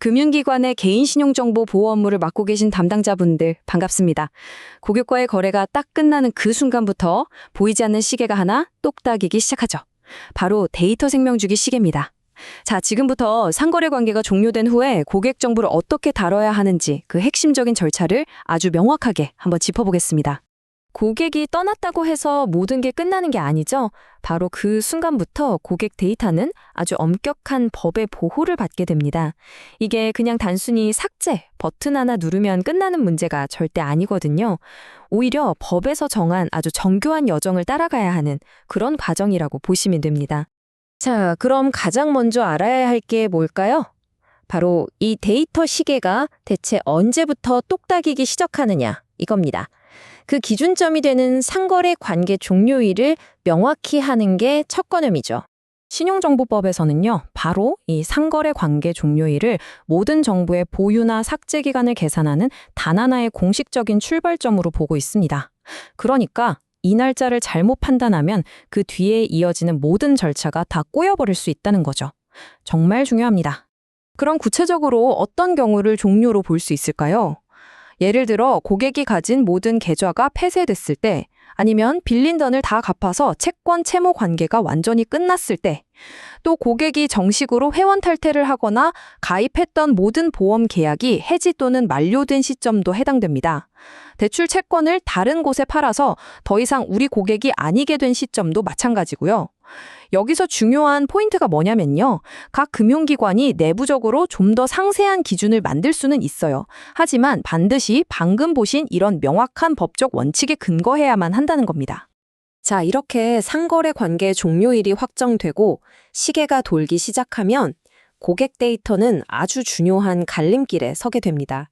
금융기관의 개인신용정보 보호 업무를 맡고 계신 담당자분들 반갑습니다. 고객과의 거래가 딱 끝나는 그 순간부터 보이지 않는 시계가 하나 똑딱이기 시작하죠. 바로 데이터 생명주기 시계입니다. 자, 지금부터 상거래 관계가 종료된 후에 고객 정보를 어떻게 다뤄야 하는지 그 핵심적인 절차를 아주 명확하게 한번 짚어보겠습니다. 고객이 떠났다고 해서 모든 게 끝나는 게 아니죠. 바로 그 순간부터 고객 데이터는 아주 엄격한 법의 보호를 받게 됩니다. 이게 그냥 단순히 삭제 버튼 하나 누르면 끝나는 문제가 절대 아니거든요. 오히려 법에서 정한 아주 정교한 여정을 따라가야 하는 그런 과정이라고 보시면 됩니다. 자, 그럼 가장 먼저 알아야 할 게 뭘까요? 바로 이 데이터 시계가 대체 언제부터 똑딱이기 시작하느냐 이겁니다. 그 기준점이 되는 상거래 관계 종료일을 명확히 하는 게 첫 걸음이죠. 신용정보법에서는요, 바로 이 상거래 관계 종료일을 모든 정보의 보유나 삭제 기간을 계산하는 단 하나의 공식적인 출발점으로 보고 있습니다. 그러니까 이 날짜를 잘못 판단하면 그 뒤에 이어지는 모든 절차가 다 꼬여버릴 수 있다는 거죠. 정말 중요합니다. 그럼 구체적으로 어떤 경우를 종료로 볼 수 있을까요? 예를 들어 고객이 가진 모든 계좌가 폐쇄됐을 때, 아니면 빌린 돈을 다 갚아서 채권 채무 관계가 완전히 끝났을 때, 또 고객이 정식으로 회원 탈퇴를 하거나 가입했던 모든 보험 계약이 해지 또는 만료된 시점도 해당됩니다. 대출 채권을 다른 곳에 팔아서 더 이상 우리 고객이 아니게 된 시점도 마찬가지고요. 여기서 중요한 포인트가 뭐냐면요. 각 금융기관이 내부적으로 좀 더 상세한 기준을 만들 수는 있어요. 하지만 반드시 방금 보신 이런 명확한 법적 원칙에 근거해야만 한다는 겁니다. 자, 이렇게 상거래 관계 종료일이 확정되고 시계가 돌기 시작하면 고객 데이터는 아주 중요한 갈림길에 서게 됩니다.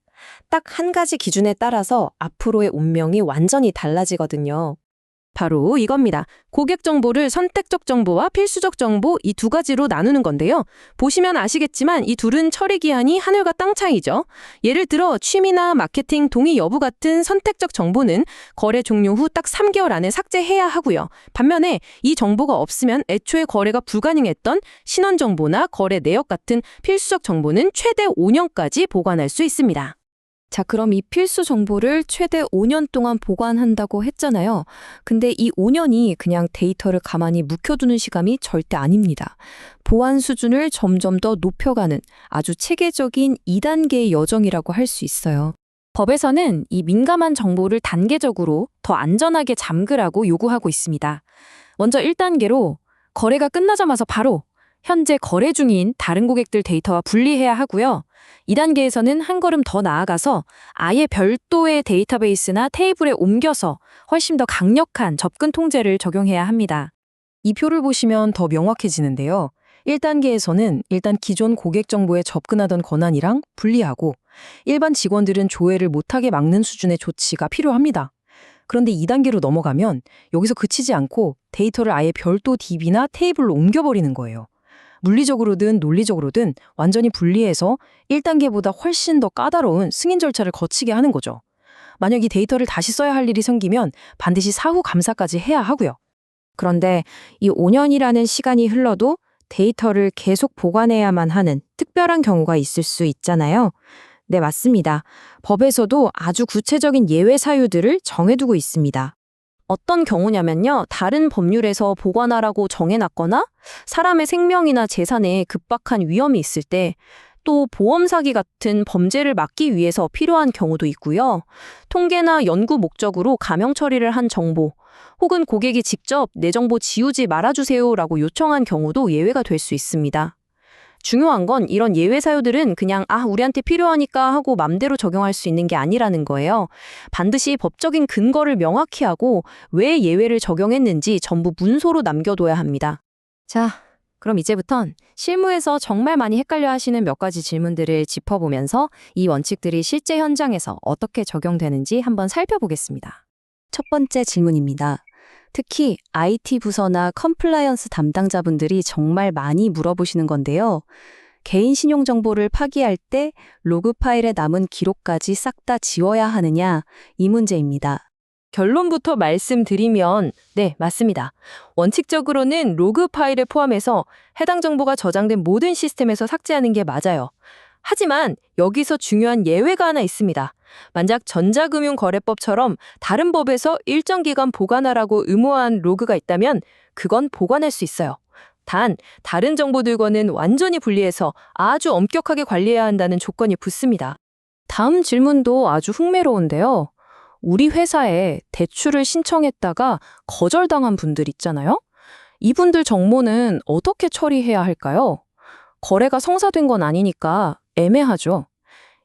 딱 한 가지 기준에 따라서 앞으로의 운명이 완전히 달라지거든요. 바로 이겁니다. 고객 정보를 선택적 정보와 필수적 정보 이 두 가지로 나누는 건데요. 보시면 아시겠지만 이 둘은 처리 기한이 하늘과 땅 차이죠. 예를 들어 취미나 마케팅 동의 여부 같은 선택적 정보는 거래 종료 후 딱 3개월 안에 삭제해야 하고요. 반면에 이 정보가 없으면 애초에 거래가 불가능했던 신원 정보나 거래 내역 같은 필수적 정보는 최대 5년까지 보관할 수 있습니다. 자, 그럼 이 필수 정보를 최대 5년 동안 보관한다고 했잖아요. 근데 이 5년이 그냥 데이터를 가만히 묵혀두는 시간이 절대 아닙니다. 보안 수준을 점점 더 높여가는 아주 체계적인 2단계의 여정이라고 할 수 있어요. 법에서는 이 민감한 정보를 단계적으로 더 안전하게 잠그라고 요구하고 있습니다. 먼저 1단계로 거래가 끝나자마자 바로 현재 거래 중인 다른 고객들 데이터와 분리해야 하고요. 2단계에서는 한 걸음 더 나아가서 아예 별도의 데이터베이스나 테이블에 옮겨서 훨씬 더 강력한 접근 통제를 적용해야 합니다. 이 표를 보시면 더 명확해지는데요. 1단계에서는 일단 기존 고객 정보에 접근하던 권한이랑 분리하고 일반 직원들은 조회를 못하게 막는 수준의 조치가 필요합니다. 그런데 2단계로 넘어가면 여기서 그치지 않고 데이터를 아예 별도 DB나 테이블로 옮겨버리는 거예요. 물리적으로든 논리적으로든 완전히 분리해서 1단계보다 훨씬 더 까다로운 승인 절차를 거치게 하는 거죠. 만약 이 데이터를 다시 써야 할 일이 생기면 반드시 사후 감사까지 해야 하고요. 그런데 이 5년이라는 시간이 흘러도 데이터를 계속 보관해야만 하는 특별한 경우가 있을 수 있잖아요. 네, 맞습니다. 법에서도 아주 구체적인 예외 사유들을 정해두고 있습니다. 어떤 경우냐면요. 다른 법률에서 보관하라고 정해놨거나 사람의 생명이나 재산에 급박한 위험이 있을 때, 또 보험 사기 같은 범죄를 막기 위해서 필요한 경우도 있고요. 통계나 연구 목적으로 가명 처리를 한 정보, 혹은 고객이 직접 내 정보 지우지 말아주세요라고 요청한 경우도 예외가 될 수 있습니다. 중요한 건 이런 예외 사유들은 그냥 우리한테 필요하니까 하고 맘대로 적용할 수 있는 게 아니라는 거예요. 반드시 법적인 근거를 명확히 하고 왜 예외를 적용했는지 전부 문서로 남겨둬야 합니다. 자, 그럼 이제부턴 실무에서 정말 많이 헷갈려 하시는 몇 가지 질문들을 짚어보면서 이 원칙들이 실제 현장에서 어떻게 적용되는지 한번 살펴보겠습니다. 첫 번째 질문입니다. 특히 IT 부서나 컴플라이언스 담당자분들이 정말 많이 물어보시는 건데요. 개인 신용 정보를 파기할 때 로그 파일에 남은 기록까지 싹 다 지워야 하느냐, 이 문제입니다. 결론부터 말씀드리면 네, 맞습니다. 원칙적으로는 로그 파일을 포함해서 해당 정보가 저장된 모든 시스템에서 삭제하는 게 맞아요. 하지만 여기서 중요한 예외가 하나 있습니다. 만약 전자금융거래법처럼 다른 법에서 일정 기간 보관하라고 의무화한 로그가 있다면 그건 보관할 수 있어요. 단, 다른 정보들과는 완전히 분리해서 아주 엄격하게 관리해야 한다는 조건이 붙습니다. 다음 질문도 아주 흥미로운데요. 우리 회사에 대출을 신청했다가 거절당한 분들 있잖아요. 이분들 정보는 어떻게 처리해야 할까요? 거래가 성사된 건 아니니까 애매하죠.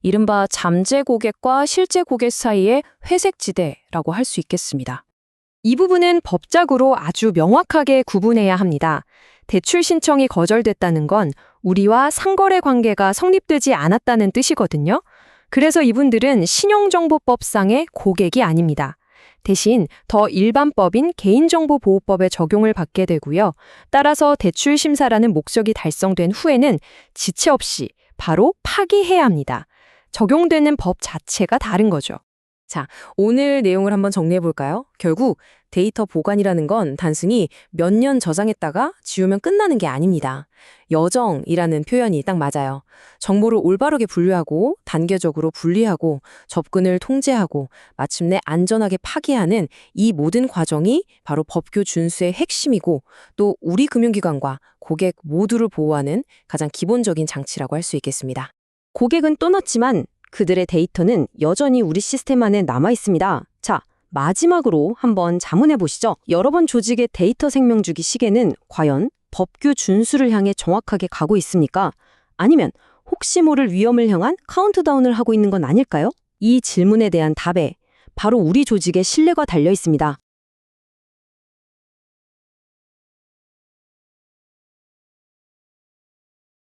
이른바 잠재 고객과 실제 고객 사이의 회색지대라고 할 수 있겠습니다. 이 부분은 법적으로 아주 명확하게 구분해야 합니다. 대출 신청이 거절됐다는 건 우리와 상거래 관계가 성립되지 않았다는 뜻이거든요. 그래서 이분들은 신용정보법상의 고객이 아닙니다. 대신 더 일반법인 개인정보보호법의 적용을 받게 되고요. 따라서 대출 심사라는 목적이 달성된 후에는 지체 없이 바로 파기해야 합니다. 적용되는 법 자체가 다른 거죠. 자, 오늘 내용을 한번 정리해 볼까요? 결국 데이터 보관이라는 건 단순히 몇 년 저장했다가 지우면 끝나는 게 아닙니다. 여정이라는 표현이 딱 맞아요. 정보를 올바르게 분류하고 단계적으로 분리하고 접근을 통제하고 마침내 안전하게 파기하는 이 모든 과정이 바로 법규 준수의 핵심이고 또 우리 금융기관과 고객 모두를 보호하는 가장 기본적인 장치라고 할 수 있겠습니다. 고객은 떠났지만 그들의 데이터는 여전히 우리 시스템 안에 남아 있습니다. 자, 마지막으로 한번 자문해 보시죠. 여러 번 조직의 데이터 생명주기 시계는 과연 법규 준수를 향해 정확하게 가고 있습니까? 아니면 혹시 모를 위험을 향한 카운트다운을 하고 있는 건 아닐까요? 이 질문에 대한 답에 바로 우리 조직의 신뢰가 달려 있습니다.